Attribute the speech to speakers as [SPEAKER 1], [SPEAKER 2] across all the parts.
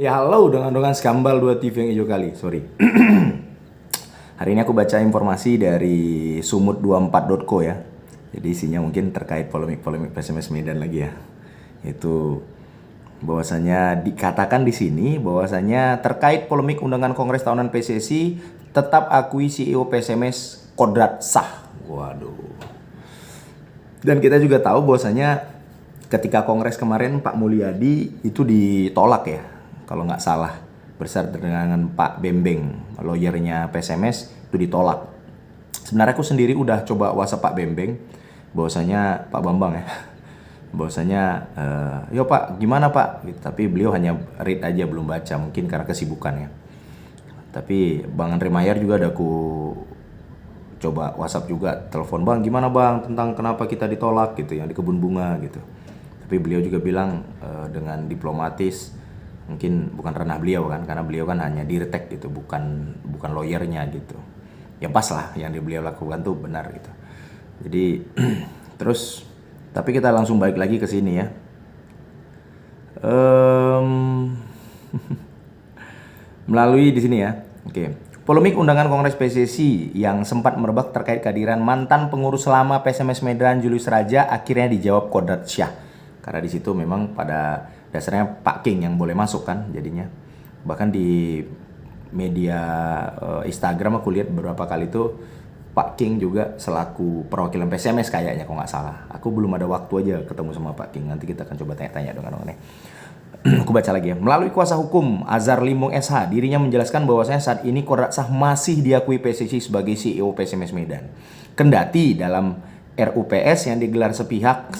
[SPEAKER 1] Ya halo dengan Skambal 2 TV yang hijau kali, sorry. Hari ini aku baca informasi dari sumut24.co ya. Jadi isinya mungkin terkait polemik-polemik PSMS Medan lagi ya. Itu bahwasanya dikatakan di sini bahwasanya terkait polemik undangan Kongres tahunan PSSI tetap akui CEO PSMS kodrat sah. Waduh. Dan kita juga tahu bahwasanya ketika Kongres kemarin Pak Mulyadi itu ditolak ya, kalau nggak salah, berdasarkan Pak Bembeng, lawyernya PSMS itu ditolak. Sebenarnya aku sendiri udah coba WhatsApp Pak Bembeng, bahwasanya Pak Bambang ya, bahwasanya yo Pak gimana Pak, gitu. Tapi beliau hanya read aja, belum baca, mungkin karena kesibukan ya. Tapi Bang Andre Mayer juga ada aku coba WhatsApp juga, telepon, Bang gimana Bang tentang kenapa kita ditolak gitu yang di Kebun Bunga gitu. Tapi beliau juga bilang dengan diplomatis, mungkin bukan ranah beliau kan, karena beliau kan hanya dirtek gitu, bukan lawyernya gitu. Ya pas lah yang beliau lakukan tuh benar gitu. Jadi terus tapi kita langsung balik lagi ke sini ya. Melalui di sini ya. Oke. Polemik undangan Kongres PSSI yang sempat merebak terkait kehadiran mantan pengurus lama PSMS Medan Julius Raja akhirnya dijawab Kodrat Syah. Karena di situ memang pada dasarnya Pak King yang boleh masuk kan jadinya. Bahkan di media Instagram aku lihat beberapa kali itu Pak King juga selaku perwakilan PSMS kayaknya kalau nggak salah. Aku belum ada waktu aja ketemu sama Pak King. Nanti kita akan coba tanya-tanya dengan orangnya. Aku baca lagi ya. Melalui kuasa hukum Azhar Limbung SH, dirinya menjelaskan bahwasanya saat ini Kodrat Sah masih diakui PSSI sebagai CEO PSMS Medan. Kendati dalam RUPS yang digelar sepihak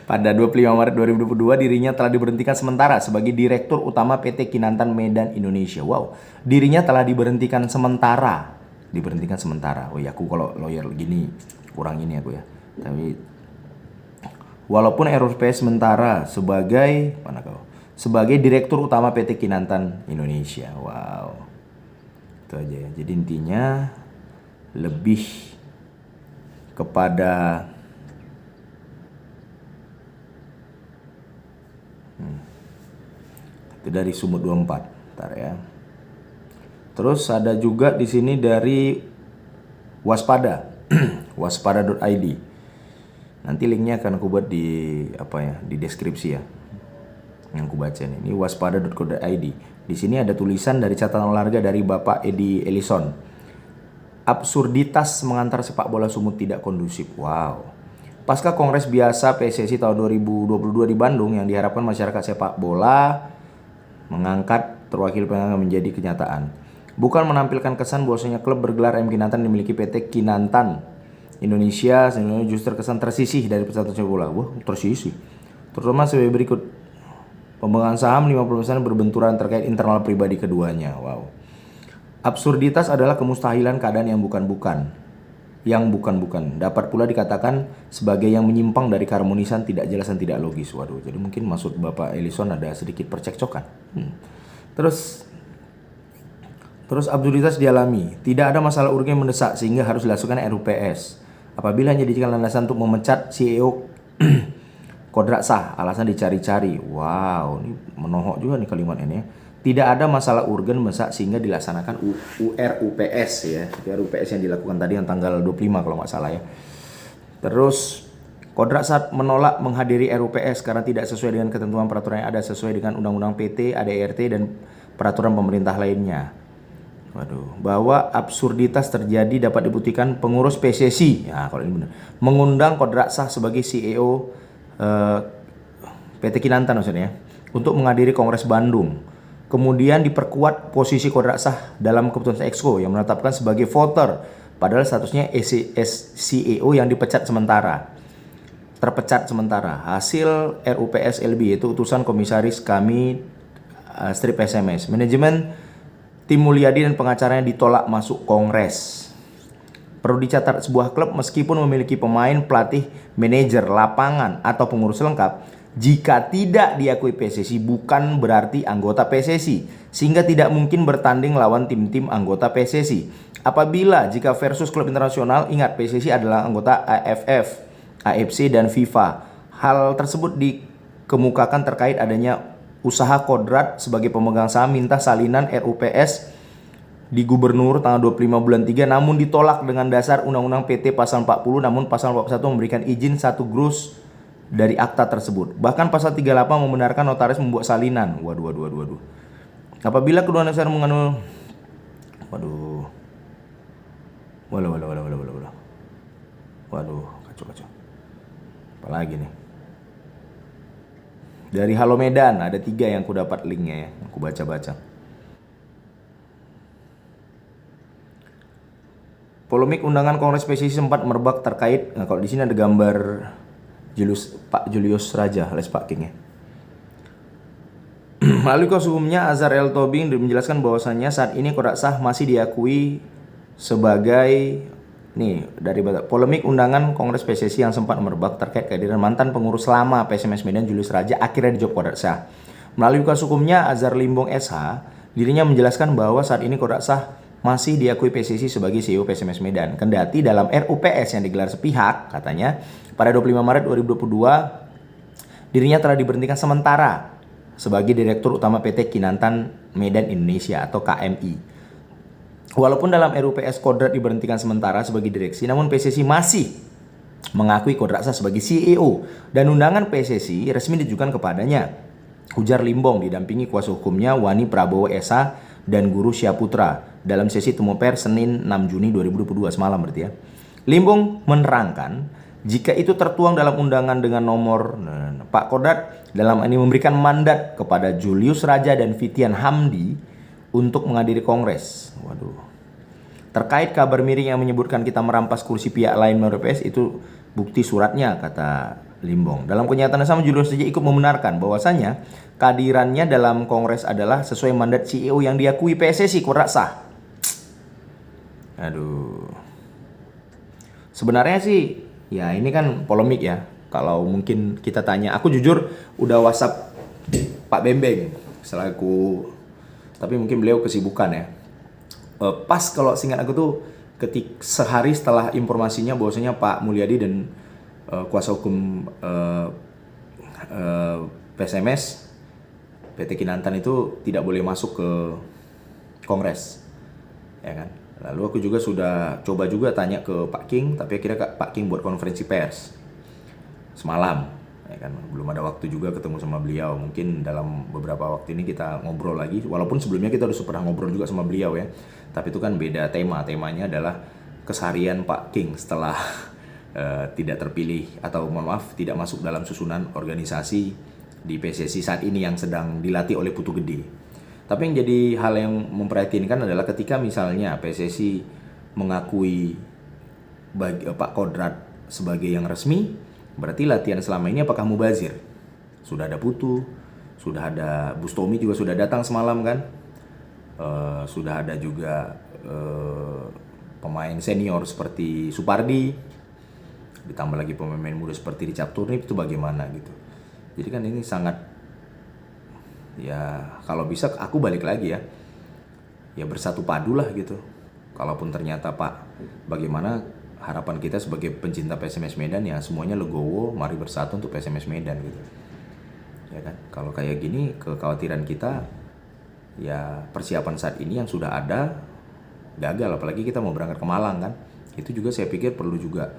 [SPEAKER 1] pada 25 Maret 2022 dirinya telah diberhentikan sementara sebagai Direktur Utama PT Kinantan Medan Indonesia. Wow, dirinya telah diberhentikan sementara. Oh ya, aku kalau lawyer gini kurang ini aku ya. Tapi walaupun RUPS sementara sebagai sebagai Direktur Utama PT Kinantan Indonesia. Wow. Itu aja ya. Jadi intinya lebih kepada itu dari Sumut 24. Bentar ya. Terus ada juga di sini dari Waspada. waspada.id. Nanti linknya akan aku buat di di deskripsi ya. Yang aku baca nih. Ini waspada.co.id. Di sini ada tulisan dari catatan olahraga dari Bapak Edi Ellison. Absurditas mengantar sepak bola Sumut tidak kondusif. Wow. Pasca Kongres Biasa PSSI tahun 2022 di Bandung yang diharapkan masyarakat sepak bola mengangkat terwakil penganggap menjadi kenyataan. Bukan menampilkan kesan bahwasanya klub bergelar M Kinantan dimiliki PT Kinantan Indonesia, sebenarnya justru kesan tersisih dari persatuan sepak bola. Wah, tersisih. Terutama sebagai berikut. Pemegang saham 50% berbenturan terkait internal pribadi keduanya. Wow. Absurditas adalah kemustahilan keadaan yang bukan-bukan. Dapat pula dikatakan sebagai yang menyimpang dari keharmonisan tidak jelas dan tidak logis. Waduh, jadi mungkin maksud Bapak Ellison ada sedikit percekcokan. Terus absurditas dialami. Tidak ada masalah urgen mendesak sehingga harus dilakukan RUPS. Apabila hanya dijadikan landasan untuk memecat CEO Kodrat Sah, alasan dicari-cari. Wow, ini menohok juga nih kalimat ini ya. Tidak ada masalah urgen mendesak sehingga dilaksanakan RUPS ya. RUPS yang dilakukan tadi yang tanggal 25 kalau nggak salah ya. Terus Kodrat Sah menolak menghadiri RUPS karena tidak sesuai dengan ketentuan peraturan yang ada sesuai dengan Undang-Undang PT, ADRT dan peraturan pemerintah lainnya. Waduh, bahwa absurditas terjadi dapat dibuktikan pengurus PSSI. Ya, kalau ini benar. Mengundang Kodrat Sah sebagai CEO PT Kinantan maksudnya untuk menghadiri Kongres Bandung. Kemudian diperkuat posisi Kodrat Sah dalam keputusan Exco yang menetapkan sebagai voter padahal statusnya CEO yang terpecat sementara. Hasil RUPS LB yaitu utusan komisaris kami strip SMS. Manajemen Tim Mulyadi dan pengacaranya ditolak masuk Kongres. Perlu dicatat, sebuah klub meskipun memiliki pemain, pelatih, manajer, lapangan, atau pengurus lengkap, jika tidak diakui PSSI bukan berarti anggota PSSI, sehingga tidak mungkin bertanding lawan tim-tim anggota PSSI. Apabila jika versus klub internasional, ingat PSSI adalah anggota AFF, AFC, dan FIFA. Hal tersebut dikemukakan terkait adanya usaha Kodrat sebagai pemegang saham minta salinan RUPS di Gubernur tanggal 25 bulan 3 namun ditolak dengan dasar Undang-Undang PT pasal 40, namun pasal 41 memberikan izin 1 grus dari akta tersebut. Bahkan pasal 38 membenarkan notaris membuat salinan. Waduh. Apabila kedua dasar mengandung Waduh, kacau. Apalagi nih? Dari Halo Medan ada 3 yang aku dapat linknya ya, aku baca. Polemik undangan Kongres PSSI sempat merebak terkait. Nah, kalau di sini ada gambar Pak Julius Raja alias Pak King ya. Melalui kuasa hukumnya Azhar El Tobing menjelaskan bahwasannya saat ini Kodak Sah masih diakui sebagai dari polemik undangan Kongres PSSI yang sempat merebak terkait kehadiran mantan pengurus lama PSMS Medan Julius Raja akhirnya dijawab Kodak Sah. Melalui kuasa hukumnya Azhar Limbong SH, dirinya menjelaskan bahwa saat ini Kodak Sah masih diakui PSSI sebagai CEO PSMS Medan. Kendati dalam RUPS yang digelar sepihak, katanya pada 25 Maret 2022 dirinya telah diberhentikan sementara sebagai Direktur Utama PT Kinantan Medan Indonesia atau KMI. Walaupun dalam RUPS Kodrat diberhentikan sementara sebagai direksi, namun PSSI masih mengakui Kodrat Sah sebagai CEO dan undangan PSSI resmi ditujukan kepadanya. Ujar Limbong didampingi kuasa hukumnya Wani Prabowo Esa dan Guru Syaputra dalam sesi temu pers Senin 6 Juni 2022 semalam berarti ya. Limbong menerangkan jika itu tertuang dalam undangan dengan nomor Pak Kodrat dalam ini memberikan mandat kepada Julius Raja dan Fitian Hamdi untuk menghadiri kongres. Waduh. Terkait kabar miring yang menyebutkan kita merampas kursi pihak lain melalui PS, itu bukti suratnya, kata Limbong. Dalam kenyataan sama, Julius Raja ikut membenarkan bahwasanya kehadirannya dalam kongres adalah sesuai mandat CEO yang diakui PSSI Kodak Sah. Aduh. Sebenarnya sih ya ini kan polemik ya. Kalau mungkin kita tanya, aku jujur udah WhatsApp Pak Bembeng selaku, tapi mungkin beliau kesibukan ya. Pas kalau singkat aku tuh sehari setelah informasinya bahwasanya Pak Mulyadi dan kuasa hukum PSMS PT Kinantan itu tidak boleh masuk ke kongres, ya kan. Lalu aku juga sudah coba juga tanya ke Pak King, tapi akhirnya Pak King buat konferensi pers semalam, ya kan. Belum ada waktu juga ketemu sama beliau. Mungkin dalam beberapa waktu ini kita ngobrol lagi, walaupun sebelumnya kita udah pernah ngobrol juga sama beliau ya, tapi itu kan beda temanya adalah keseharian Pak King setelah tidak terpilih atau mohon maaf tidak masuk dalam susunan organisasi di PSSI saat ini yang sedang dilatih oleh Putu Gede. Tapi yang jadi hal yang memprihatinkan adalah ketika misalnya PSSI mengakui Pak Kodrat sebagai yang resmi, berarti latihan selama ini apakah mubazir? Sudah ada Putu, sudah ada Bustomi juga sudah datang semalam kan, sudah ada juga pemain senior seperti Supardi, ditambah lagi pemain muda seperti Richard Turnip, itu bagaimana gitu. Jadi kan ini sangat, ya kalau bisa aku balik lagi ya bersatu padu lah gitu. Kalaupun ternyata Pak, bagaimana harapan kita sebagai pencinta PSMS Medan ya semuanya legowo, mari bersatu untuk PSMS Medan gitu. Ya kan, kalau kayak gini kekhawatiran kita ya persiapan saat ini yang sudah ada gagal, apalagi kita mau berangkat ke Malang kan. Itu juga saya pikir perlu juga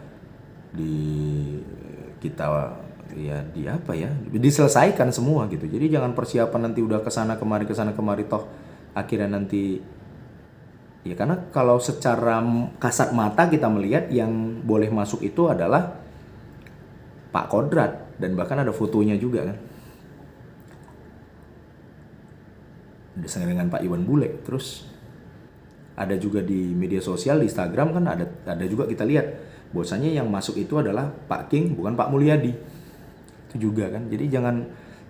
[SPEAKER 1] diselesaikan semua gitu. Jadi jangan persiapan nanti udah kesana kemari toh akhirnya nanti ya, karena kalau secara kasat mata kita melihat yang boleh masuk itu adalah Pak Kodrat dan bahkan ada fotonya juga kan. Bersama dengan Pak Iwan Bule. Terus ada juga di media sosial di Instagram kan ada juga kita lihat bahwasanya yang masuk itu adalah Pak King bukan Pak Mulyadi. Itu juga kan. Jadi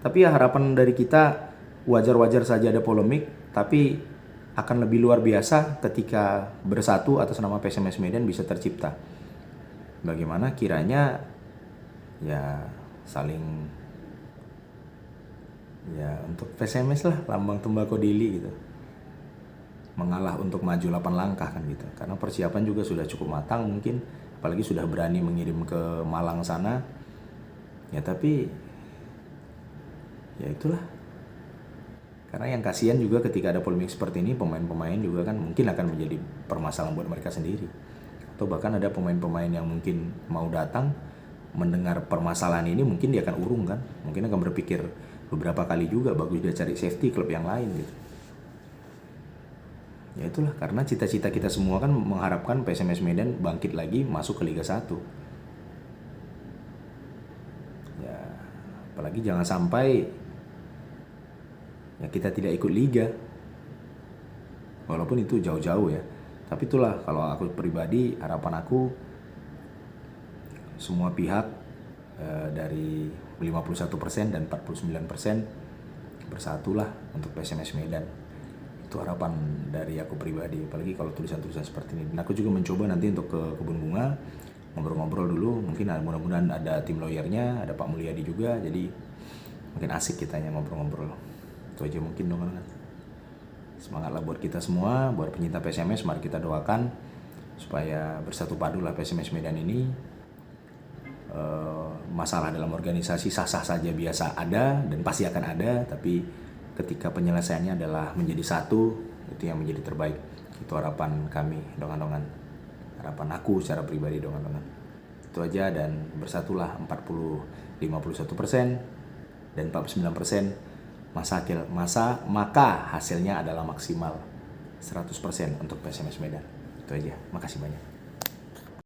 [SPEAKER 1] tapi ya harapan dari kita wajar-wajar saja ada polemik, tapi akan lebih luar biasa ketika bersatu atas nama PSMS Medan bisa tercipta. Bagaimana kiranya ya saling ya untuk PSMS lah, lambang tembakau dili gitu, mengalah untuk maju 8 langkah kan gitu. Karena persiapan juga sudah cukup matang mungkin, apalagi sudah berani mengirim ke Malang sana ya. Tapi ya itulah, Karena yang kasihan juga ketika ada polemik seperti ini, pemain-pemain juga kan mungkin akan menjadi permasalahan buat mereka sendiri. Atau bahkan ada pemain-pemain yang mungkin mau datang, mendengar permasalahan ini mungkin dia akan urung kan. Mungkin akan berpikir beberapa kali juga, bagus dia cari safety klub yang lain gitu. Ya itulah, karena cita-cita kita semua kan mengharapkan PSMS Medan bangkit lagi masuk ke Liga 1. Ya, apalagi jangan sampai ya kita tidak ikut liga. Walaupun itu jauh-jauh ya. Tapi itulah kalau aku pribadi, harapan aku semua pihak dari 51% dan 49% bersatulah untuk PSMS Medan. Itu harapan dari aku pribadi, apalagi kalau tulisan-tulisan seperti ini. Dan aku juga mencoba nanti untuk ke Kebun Bunga, ngobrol-ngobrol dulu. Mungkin mudah-mudahan ada tim lawyernya, ada Pak Mulyadi juga, jadi mungkin asik kitanya ngobrol-ngobrol. Itu aja mungkin dong kan. Semangatlah buat kita semua, buat pencinta PSMS, mari kita doakan supaya bersatu padulah PSMS Medan ini. Masalah dalam organisasi sah-sah saja biasa ada dan pasti akan ada, tapi ketika penyelesaiannya adalah menjadi satu, itu yang menjadi terbaik. Itu harapan kami, dongan-dongan. Harapan aku secara pribadi, dongan-dongan. Itu aja, dan bersatulah 51% dan 49%. Maka hasilnya adalah maksimal 100% untuk PSMS Medan. Itu aja. Makasih banyak.